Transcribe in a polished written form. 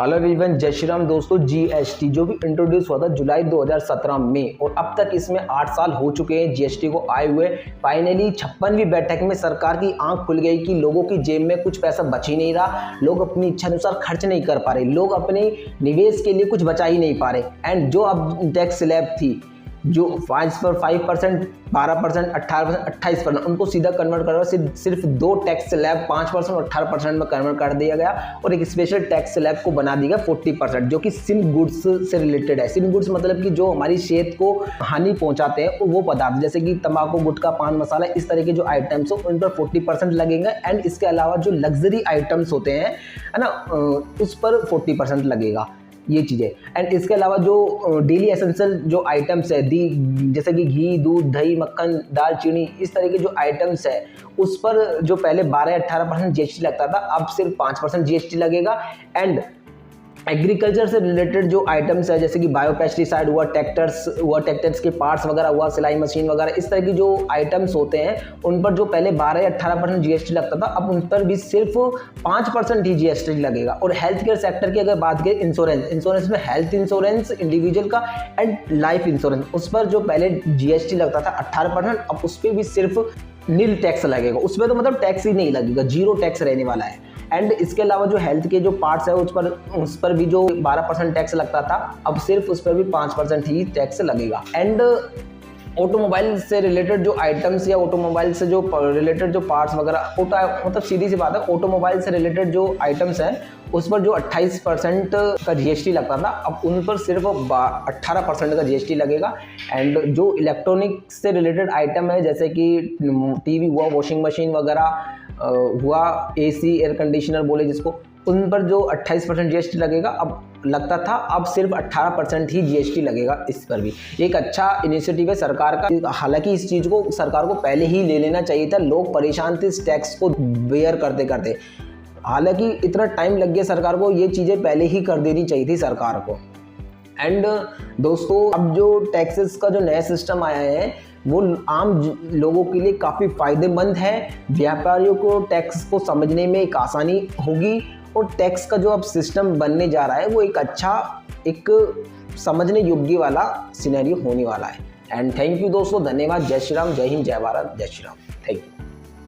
Hello everyone, जय श्री राम दोस्तों। GST जो भी इंट्रोड्यूस हुआ था जुलाई 2017 में और अब तक इसमें 8 साल हो चुके हैं जीएसटी को आए हुए। फाइनली 56वीं बैठक में सरकार की आंख खुल गई कि लोगों की जेब में कुछ पैसा बच ही नहीं रहा, लोग अपनी इच्छा अनुसार खर्च नहीं कर पा रहे, लोग अपने निवेश के लिए कुछ बचा ही नहीं पा रहे। एंड जो अब टैक्स स्लैब थी जो 5%, 12%, 18%, 28%, उनको सीधा कन्वर्ट कर सिर्फ 2 टैक्स स्लैब 5% और 18% में कन्वर्ट कर दिया गया और एक स्पेशल टैक्स स्लैब को बना दिया गया 40%, जो कि सिन गुड्स से रिलेटेड है। सिन गुड्स मतलब कि जो हमारी सेहत को हानि पहुंचाते हैं वो पदार्थ, जैसे कि तंबाकू, गुटखा, पान मसाला, इस तरह के जो आइटम्स हो उन पर 40% लगेगा। एंड इसके अलावा जो लग्जरी आइटम्स होते हैं, है ना, उस पर 40% लगेगा, ये चीज़ें। एंड इसके अलावा जो डेली एसेंशियल जो आइटम्स है, जैसे कि घी, दूध, दही, मक्खन, दाल, चीनी, इस तरह के जो आइटम्स है उस पर जो पहले 12-18% जीएसटी लगता था, अब सिर्फ 5% जीएसटी लगेगा। एंड एग्रीकल्चर से रिलेटेड जो आइटम्स है, जैसे कि बायोपेस्टिसाइड हुआ, ट्रैक्टर्स के पार्ट्स वगैरह हुआ, सिलाई मशीन वगैरह, इस तरह की जो आइटम्स होते हैं उन पर जो पहले 12-18% जीएसटी लगता था, अब उन पर भी सिर्फ 5% ही जीएसटी लगेगा। और हेल्थ केयर सेक्टर की अगर बात करें, इंश्योरेंस में हेल्थ इंश्योरेंस इंडिविजुअल का एंड लाइफ इंश्योरेंस, उस पर जो पहले जीएसटी लगता था 18%, अब उस पर भी सिर्फ नील टैक्स लगेगा। उसमें तो मतलब टैक्स ही नहीं लगेगा, जीरो टैक्स रहने वाला है। एंड इसके अलावा जो हेल्थ के जो पार्ट्स है उस पर भी जो 12% टैक्स लगता था, अब सिर्फ उस पर भी 5% ही टैक्स लगेगा। एंड ऑटोमोबाइल से रिलेटेड जो आइटम्स या ऑटोमोबाइल से जो रिलेटेड जो पार्ट्स वगैरह, मतलब सीधी सी बात है, ऑटोमोबाइल से रिलेटेड जो आइटम्स हैं उस पर जो 28% का जीएसटी लगता था, अब उन पर सिर्फ 18% का जीएसटी लगेगा। एंड जो इलेक्ट्रॉनिक से रिलेटेड आइटम है, जैसे कि टीवी हुआ, वॉशिंग मशीन वगैरह हुआ, एसी, एयर कंडीशनर बोले जिसको, उन पर जो 28% जीएसटी लगेगा, अब लगता था, अब सिर्फ 18% ही जीएसटी लगेगा इस पर भी। एक अच्छा इनिशिएटिव है सरकार का। हालांकि इस चीज़ को सरकार को पहले ही ले लेना चाहिए था, लोग परेशान थे इस टैक्स को बेयर करते करते। हालांकि इतना टाइम लग गया सरकार को, ये चीज़ें पहले ही कर देनी चाहिए थी सरकार को। एंड दोस्तों, अब जो टैक्सेस का जो नया सिस्टम आया है वो आम लोगों के लिए काफ़ी फ़ायदेमंद है। व्यापारियों को टैक्स को समझने में एक आसानी होगी और टैक्स का जो अब सिस्टम बनने जा रहा है वो एक अच्छा, एक समझने योग्य वाला सिनेरियो होने वाला है। एंड थैंक यू दोस्तों, धन्यवाद। जय श्री राम, जय हिंद, जय भारत, जय श्री राम। Thank you.